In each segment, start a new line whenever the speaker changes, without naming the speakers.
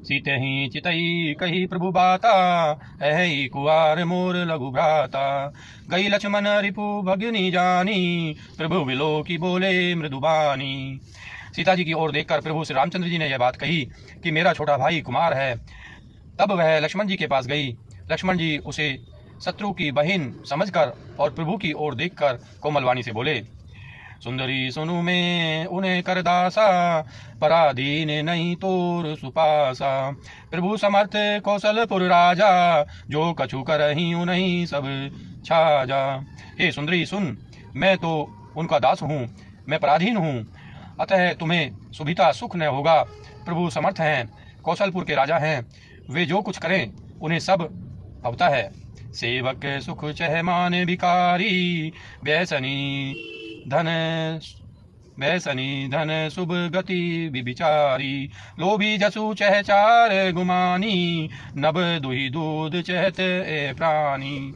सीतहि चितई कही प्रभु बाता, ऐहि कुआर मोर लघु भ्राता। गई लक्ष्मण रिपु भगिनी जानी, प्रभु विलो की बोले मृदुबानी। सीता जी की ओर देखकर प्रभु श्री रामचंद्र जी ने यह बात कही कि मेरा छोटा भाई कुमार है। तब वह लक्ष्मण जी के पास गई। लक्ष्मण जी उसे शत्रु की बहन समझकर और प्रभु की ओर देखकर कोमल वाणी से बोले, सुंदरी सुनु में उन्हें कर दासा, पराधीन नहीं तोर सुपासा। प्रभु समर्थ कौशलपुर राजा, जो कछु करही उन्हीं सब छाजा। हे सुंदरी सुन, मैं तो उनका दास हूँ, मैं पराधीन हूँ, अतः तुम्हें सुभिता सुख न होगा। प्रभु समर्थ हैं, कौशलपुर के राजा हैं, वे जो कुछ करें उन्हें सब भवता है। सेवक सुख चह मान भिकारी, व्यसनी धन शुभ गति विचारी। लोभी जसु चह चार गुमानी, नभ दुही दूध चहत ए प्राणी।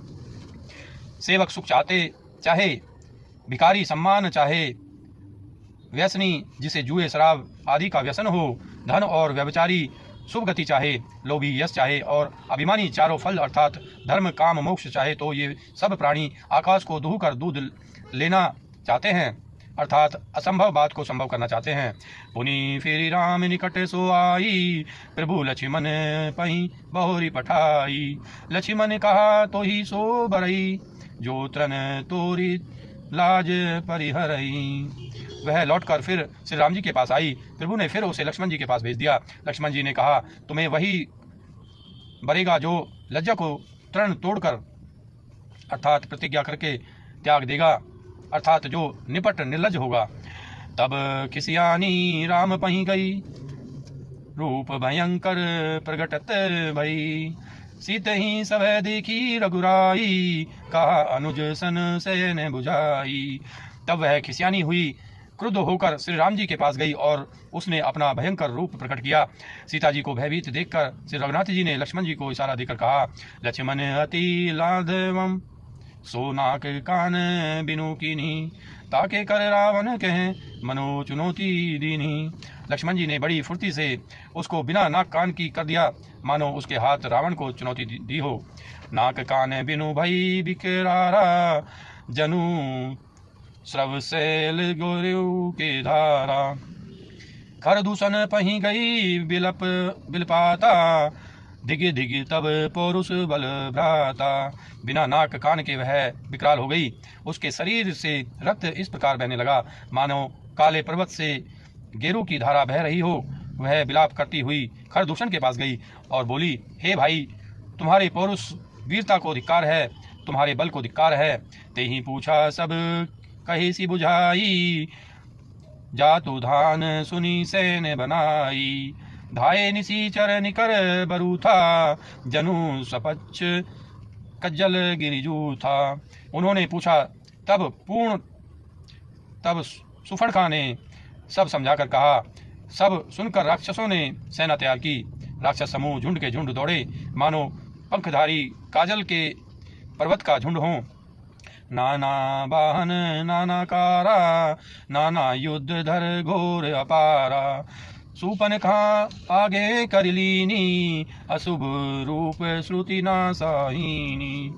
सेवक सुख चाहे, भिकारी सम्मान चाहे, व्यसनी जिसे जुए शराब आदि का व्यसन हो, धन और व्यभिचारी शुभ गति चाहे, लोभी यश चाहे और अभिमानी चारों फल अर्थात धर्म काम मोक्ष चाहे, तो ये सब प्राणी आकाश को दूह कर दूध लेना चाहते हैं, अर्थात असंभव बात को संभव करना चाहते हैं। पुनि फिर राम निकट सो आई, प्रभु लक्ष्मण पही बहुरी पठाई। लक्ष्मण कहा तो ही सो बरई, जो त्रन तोरी लाज परिहरई। वह लौटकर फिर श्री राम जी के पास आई। प्रभु ने फिर उसे लक्ष्मण जी के पास भेज दिया। लक्ष्मण जी ने कहा, तुम्हें वही बरेगा जो लज्जा को तृण तोड़कर अर्थात प्रतिज्ञा करके त्याग देगा, अर्थात जो निपट निर्लज होगा। तब खिसियानी राम पही गई, रूप भयंकर प्रगटत भई। सीत ही सब देखी रघुराई, कहा अनुज सन सैन बुझाई। तब वह खिसियानी हुई, क्रुद्ध होकर श्री राम जी के पास गई और उसने अपना भयंकर रूप प्रकट किया। सीता जी को भयभीत देखकर श्री रघुनाथ जी ने लक्ष्मण जी को इशारा देकर कहा, लक्ष्मण अति लाघवम, सोनाक कान बिनु कीनी। ताके कर रावण कहे, मनो चुनौती दीनी। लक्ष्मण जी ने बड़ी फुर्ती से उसको बिना नाक कान की कर दिया, मानो उसके हाथ रावण को चुनौती दी हो। नाक कान बिनु भई बिकरारा, जनु श्रव शैल गोरेऊ के धारा। खर दूषण पही गई बिलपाता, दिग दिग तब पौरुष बल भ्राता। बिना नाक कान के वह विकराल हो गई। उसके शरीर से रक्त इस प्रकार बहने लगा मानो काले पर्वत से गेरू की धारा बह रही हो। वह विलाप करती हुई खरदूषण के पास गई और बोली, हे भाई, तुम्हारे पौरुष वीरता को धिक्कार है, तुम्हारे बल को धिक्कार है। ते ही पूछा सब कही सी बुझाई, जातु धान सुनी सैन बनाई। धाये निसीचर निकर बरूथा, जनु सपच्छ कज्जल गिरिजू था। उन्होंने पूछा, तब सुफणखा ने सब समझाकर कहा। सब सुनकर राक्षसों ने सेना तैयार की। राक्षस समूह झुंड के झुंड दौड़े, मानो पंखधारी काजल के पर्वत का झुंड हों। नाना वाहन नाना कारा, नाना युद्ध धर घोर अपारा। सूपनखा आगे कर लीनी, अशुभ रूप श्रुति नासाहीनी।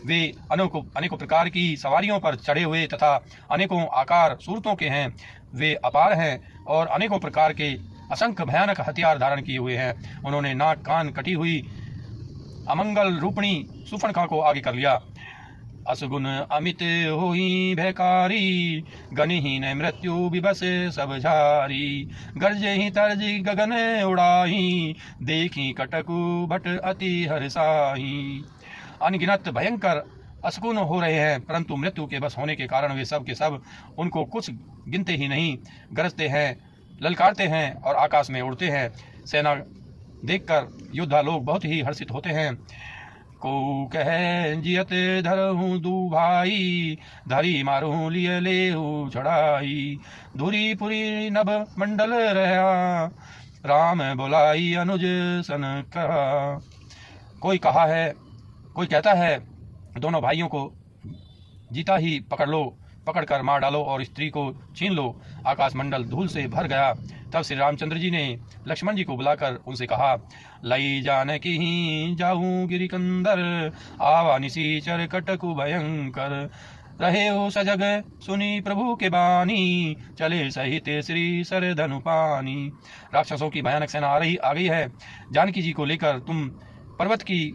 वे अनेकों प्रकार की सवारियों पर चढ़े हुए तथा अनेकों आकार सूरतों के हैं। वे अपार हैं और अनेकों प्रकार के असंख्य भयानक हथियार धारण किए हुए हैं। उन्होंने नाक कान कटी हुई अमंगल रूपणी सूर्पणखा को आगे कर लिया। असगुन अमित होई भयकारी, गनिहीन मृत्यु विबस सब झारी। गर्जे ही तरज गगन उड़ाही, देखी कटकु भट अति हर्षाही। अनगिनत भयंकर असगुन हो रहे हैं, परंतु मृत्यु के बस होने के कारण वे सब के सब उनको कुछ गिनते ही नहीं। गरजते हैं, ललकारते हैं और आकाश में उड़ते हैं। सेना देखकर योद्धा लोग बहुत ही हर्षित होते हैं। को कह जियत धरहूँ दू भाई, धरी मारूँ लिए लेहू चढ़ाई। धुरी पुरी नभ मंडल रहा, राम बोलाई अनुज सन कहा। कोई कहता है दोनों भाइयों को जीता ही पकड़ लो, पकड़कर मार डालो और स्त्री को छीन लो। आकाश मंडल धूल से भर गया। तब श्री रामचंद्र जी ने लक्ष्मण जी को बुलाकर उनसे कहा, लई जानकी ही जाऊं गिरिकंदर, आवा निशीचर कटकु भयंकर, रहे हो सजग सुनी प्रभु के बानी, चले सहित श्री सर धनु पानी। राक्षसों की भयानक सेना आ गई है। जानकी जी को लेकर तुम पर्वत की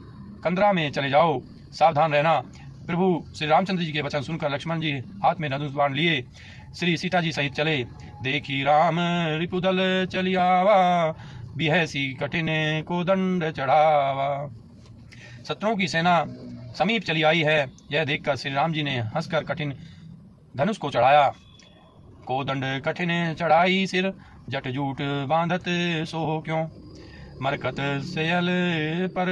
कंदरा में चले जाओ, सावधान रहना। प्रभु श्री रामचंद्र जी के वचन सुनकर लक्ष्मण जी हाथ में धनुष बाण लिए श्री सीता जी सहित चले। देखी राम रिपुदल चली आवा, बिहसी कठिन को दंड चढ़ावा। शत्रुओं की सेना समीप चली आई है। यह देखकर श्री राम जी ने हंसकर कठिन धनुष को चढ़ाया। को दंड कठिन चढ़ाई सिर, जट जूट बांधत सो क्यों, मरकत सयल पर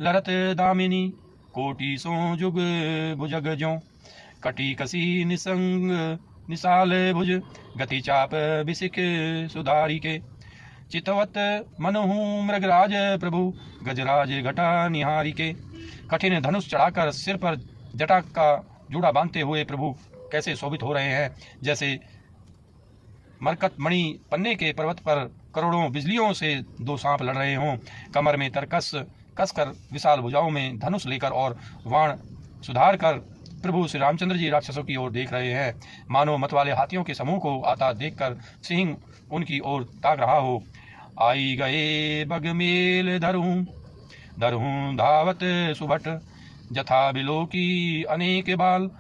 लरत दामिनी, कोटि सो जुग भुजग ज्यों, कटी कसी निसंग निसाल भुज, गति चाप बिसिक सुधारी के, चितवत मनहु मृगराज प्रभु, गजराज घटा निहारी के। कठिन धनुष चढ़ाकर सिर पर जटा का जूड़ा बांधते हुए प्रभु कैसे शोभित हो रहे हैं, जैसे मरकत मणि पन्ने के पर्वत पर करोड़ों बिजलियों से दो सांप लड़ रहे हों। कमर में तरकस कसकर विशाल भुजाओं में धनुष लेकर और वाण सुधार कर प्रभु श्री रामचंद्र जी राक्षसों की ओर देख रहे हैं। मानो मत वाले हाथियों के समूह को आता देखकर सिंह उनकी ओर ताक रहा हो। आई गए बगमेल धरूं धरूं धावत सुभट, जथा बिलो की अनेक बाल,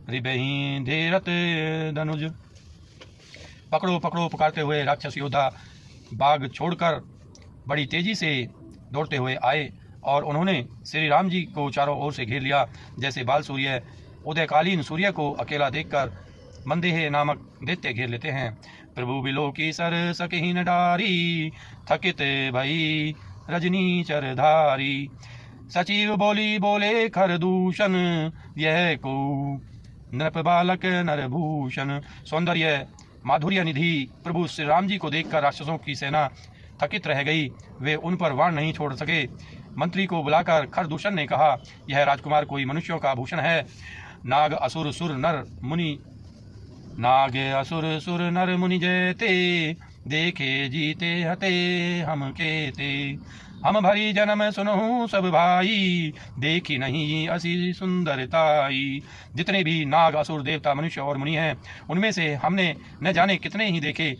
रिबही धेरत धनुज। पकड़ो पकड़ो पुकारते हुए राक्षस योद्धा बाग छोड़कर बड़ी तेजी से दौड़ते हुए आए और उन्होंने श्री राम जी को चारों ओर से घेर लिया। जैसे बाल सूर्य उदयकालीन सूर्य को अकेला देखकर मंदेह नामक दैत्य घेर लेते हैं। प्रभु बिलो की सर सकहीन डारी, थकित भई रजनी चरधारी, सचिव बोली बोले खरदूषण, यह को नृप बालक नरभूषण। सौंदर्य माधुर्य निधि प्रभु श्री राम जी को देखकर राक्षसों की सेना थकित रह गई। वे उन पर वाण नहीं छोड़ सके। मंत्री को बुलाकर खरदूषण ने कहा, यह राजकुमार कोई मनुष्यों का भूषण है। नाग असुर सुर नर मुनि, नाग असुर सुर नर मुनि जयते, देखे जीते हते हम केते, हम भरी जन्म सुनहु सब भाई, देखी नहीं असी सुंदरताई। जितने भी नाग असुर देवता मनुष्य और मुनि हैं, उनमें से हमने न जाने कितने ही देखे,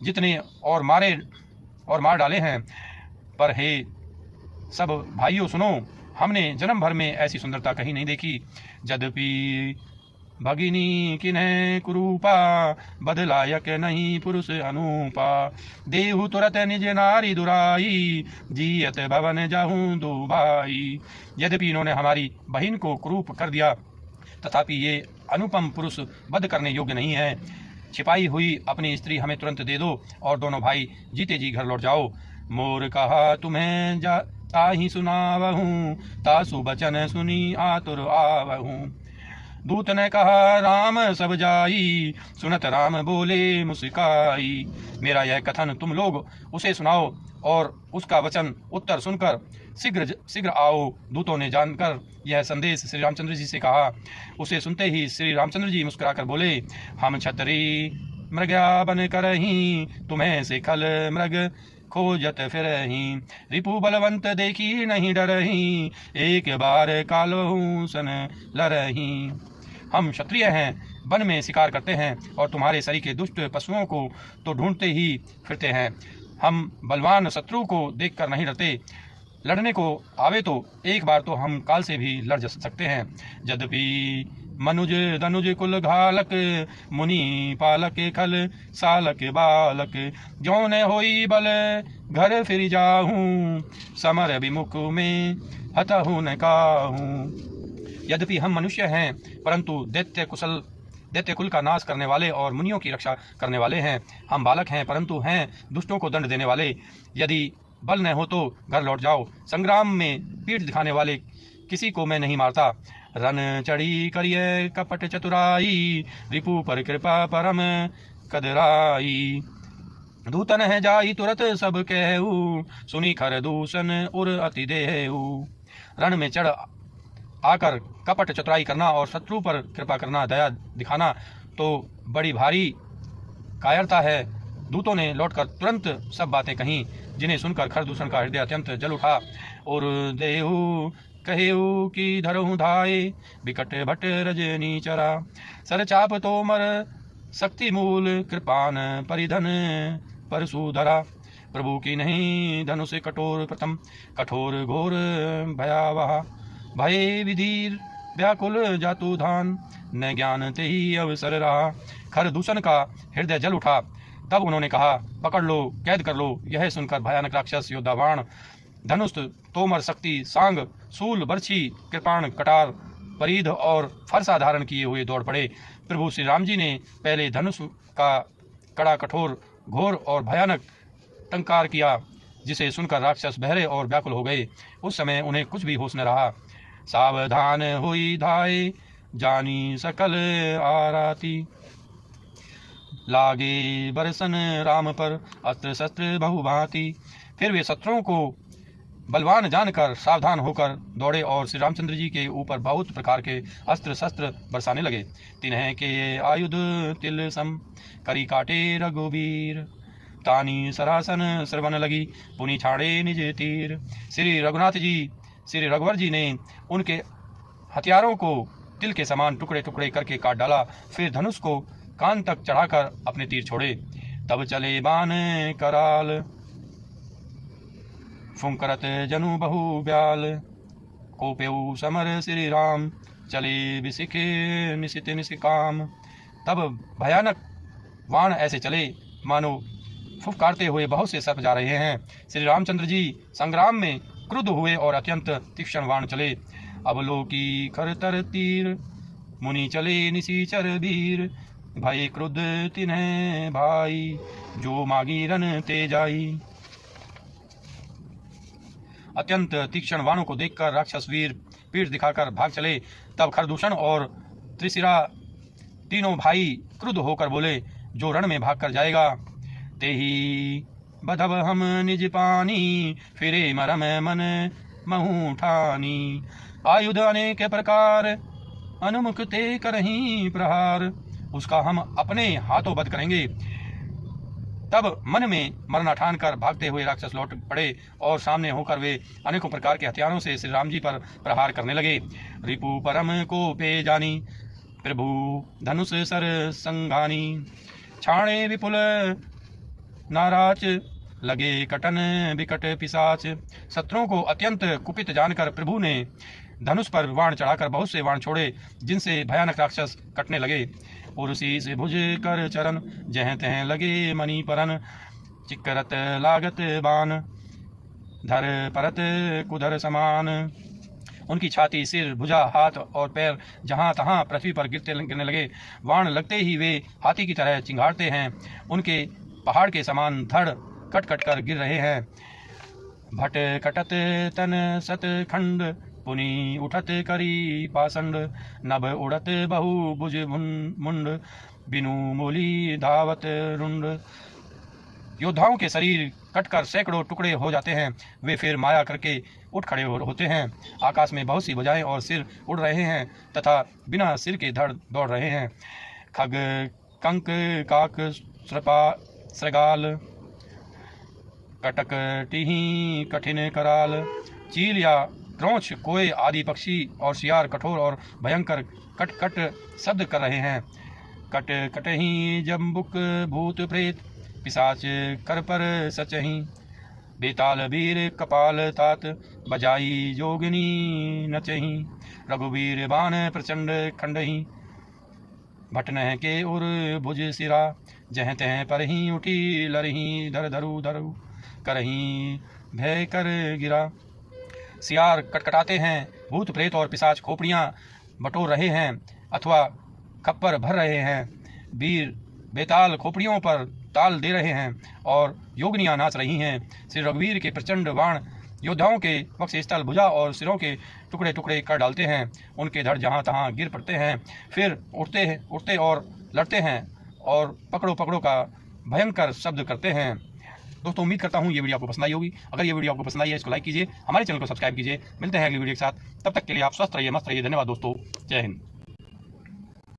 जितने और मार डाले हैं। पर हे सब भाइयों सुनो, हमने जन्म भर में ऐसी सुंदरता कहीं नहीं देखी। यद्यपि भगिनी किन्ह कुरूपा, बदलायक नहीं पुरुष अनूपा, देहु तुरत निज नारी दुराई, जियत भवन जाहूं दुबाई। यद्यपि इन्होंने हमारी बहन को कुरूप कर दिया, तथापि ये अनुपम पुरुष वध करने योग्य नहीं है। छिपाई हुई अपनी स्त्री हमें तुरंत दे दो और दोनों भाई जीते जी घर लौट जाओ। मोर कहा तुम्हें ताहि सुनावहूं, तासु बचन सुनी आतुर आवहूं। दूत ने कहा राम सब जाई, सुनत राम बोले मुस्काई। मेरा यह कथन तुम लोग उसे सुनाओ और उसका वचन उत्तर सुनकर शीघ्र शीघ्र आओ। दूतों ने जानकर यह संदेश श्री रामचंद्र जी से कहा। उसे सुनते ही श्री रामचंद्र जी मुस्कुराकर बोले, हम छतरी मृग्या बन करही, तुम्हें से खल मृग खोजत फिरही, रिपु बलवंत देखी नहीं डरही, एक बार कालहू सन लरही। हम क्षत्रिय हैं, वन में शिकार करते हैं और तुम्हारे शरीर के दुष्ट पशुओं को तो ढूंढते ही फिरते हैं। हम बलवान शत्रु को देखकर नहीं डरते, लड़ने को आवे तो एक बार तो हम काल से भी लड़ सकते हैं। यद्यपि मनुज धनुज कुल घालक, मुनि पालक खल सालक बालक, ज्यों न होई बल घर फिर जाहूं, समर विमुख में हतहु न काहूं। यद्यपि हम मनुष्य हैं, परंतु दैत्य कुल का नाश करने वाले और मुनियों की रक्षा करने वाले हैं। हम बालक हैं, परंतु हैं दुष्टों को दंड देने वाले। यदि बल न हो तो घर लौट जाओ। संग्राम में पीठ दिखाने वाले किसी को मैं नहीं मारता। रन चढ़ी करिए कपट चतुराई, रिपु पर कृपा परम कदराई। दूतन है जाई तुरत सब कहू, सुनी खरदूषण उर अति देहू। रण में चढ़ आकर कपट चतुराई करना और शत्रु पर कृपा करना, दया दिखाना तो बड़ी भारी कायरता है। दूतों ने लौटकर तुरंत सब बातें कहीं, जिन्हें सुनकर खरदूषण का हृदय अत्यंत जल उठा और देहु कहेऊ की धरहु धाये, बिकट भट रजनी चरा, सर चाप तोमर शक्ति मूल, कृपान परिधन परशुधरा, प्रभु की नहीं धनुष कठोर प्रथम, कठोर घोर भयावह, भय विधीर व्याकुल जातु धान, न ज्ञान ते ही अवसर रहा। खरदूषण का हृदय जल उठा। तब उन्होंने कहा, पकड़ लो, कैद कर लो। यह सुनकर भयानक राक्षस योद्धा बाण, धनुष, तोमर शक्ति, सांग, शूल, बर्छी, कृपाण, कटार, परिध और फरसा धारण किए हुए दौड़ पड़े। प्रभु श्री राम जी ने पहले धनुष का कड़ा कठोर, घोर और भयानक टंकार किया, जिसे सुनकर राक्षस बहरे और व्याकुल हो गए। उस समय उन्हें कुछ भी होश न रहा। सावधान हुई धाये, जानी सकल आराती, लागे बरसन राम पर अस्त्र शस्त्र बहुभांति। फिर वे शत्रुओं को बलवान जानकर सावधान होकर दौड़े और श्री रामचंद्र जी के ऊपर बहुत प्रकार के अस्त्र शस्त्र बरसाने लगे। तिन्हें के आयुध तिल सम, करी काटे रघुवीर, तानी सरासन श्रवण लगी, पुनि छाड़े निज तीर। श्री रघुनाथ जी, श्री रघुवर जी ने उनके हथियारों को तिल के समान टुकड़े टुकड़े करके काट डाला। फिर धनुष को कान तक चढ़ाकर अपने तीर छोड़े। तब चले बाण कराल, फुंकरत जनु बहु ब्याल, कोपेऊ समर श्री राम, चले बिसिख निशित निशिकाम। तब भयानक बाण ऐसे चले मानो फुफकारते हुए बहुत से सर्प जा रहे हैं। श्री रामचंद्र जी संग्राम में क्रुद्ध हुए और अत्यंत तीक्ष्ण बाण चले। अवलोकी खरतर तीर, मुनि चले निशिचर वीर, भय क्रुद्ध तिन्हें भाई, जो मागी रन ते जाई। अत्यंत तीक्ष्ण बाणों को देखकर राक्षस वीर पीठ दिखाकर भाग चले। तब खरदूषण और त्रिशिरा तीनों भाई क्रुद्ध होकर बोले, जो रण में भाग कर जाएगा तेही बधब हम निज पानी, फिरे मरम मन महू ठानी। आयुध अनेक प्रकार, अनुमुख ते करहीं प्रहार, उसका हम अपने हाथों वध करेंगे। तब मन में मरना ठान कर भागते हुए राक्षस लौट पड़े और सामने होकर वे अनेकों प्रकार के हथियारों से श्री राम जी पर प्रहार करने लगे। रिपु परम को पे जानी, प्रभु धनुष सर संघानी, छाणे विपुल नाराच, लगे कटन विकट पिशाच। शत्रुओं को अत्यंत कुपित जानकर प्रभु ने धनुष पर बाण चढ़ाकर बहुत से बाण छोड़े, जिनसे भयानक राक्षस कटने लगे। पुरुषी से भुज कर चरण, जह तह लगे मणि परन, चिक्करत लागत बाण, धर परत कुधर समान। उनकी छाती, सिर, भुजा, हाथ और पैर जहाँ तहाँ पृथ्वी पर गिरने लगे। बाण लगते ही वे हाथी की तरह चिंगारते हैं। उनके पहाड़ के समान धड़ कट कट कर गिर रहे हैं। भट कटत तन सत खंड, पुनि उठत करी पासंड, नभ उड़त बहु भुज मुंड, बिनु मूली धावत रुंड। योद्धाओं के शरीर कटकर सैकड़ों टुकड़े हो जाते हैं। वे फिर माया करके उठ खड़े होते हैं। आकाश में बहुत सी भुजाएं और सिर उड़ रहे हैं तथा बिना सिर के धड़ दौड़ रहे हैं। खग, कंक, काक, श्रगाल, कटक, टिही, कठिन कराल, चील या क्रोंच, कोए आदि पक्षी और शियार कठोर और भयंकर कट कट शब्द कर रहे हैं। कट कटही जम्बुक भूत प्रेत, पिशाच कर पर सचही, बेताल वीर कपाल तात, बजाई जोगिनी नचही, रघुवीर बाण प्रचंड खंडही, भटनह के उर भुज सिरा, जह तह पर ही उठी लरही, धर धरु धरु करही भय कर गिरा। सियार कटकटाते हैं, भूत प्रेत और पिशाच खोपड़ियां बटोर रहे हैं अथवा खप्पर भर रहे हैं। वीर बेताल खोपड़ियों पर ताल दे रहे हैं और योगनियां नाच रही हैं। श्री रघुवीर के प्रचंड बाण योद्धाओं के वक्षस्थल, भुजा और सिरों के टुकड़े टुकड़े कर डालते हैं। उनके धड़ जहाँ तहाँ गिर पड़ते हैं, फिर उठते और लड़ते हैं और पकड़ो पकड़ो का भयंकर शब्द करते हैं। दोस्तों उम्मीद करता हूँ ये वीडियो आपको पसंद आई होगी। अगर ये वीडियो आपको पसंद आई है इसको लाइक कीजिए, हमारे चैनल को सब्सक्राइब कीजिए। मिलते हैं अगली वीडियो के साथ, तब तक के लिए आप स्वस्थ रहिए, मस्त रहिए। धन्यवाद दोस्तों, जय हिंद।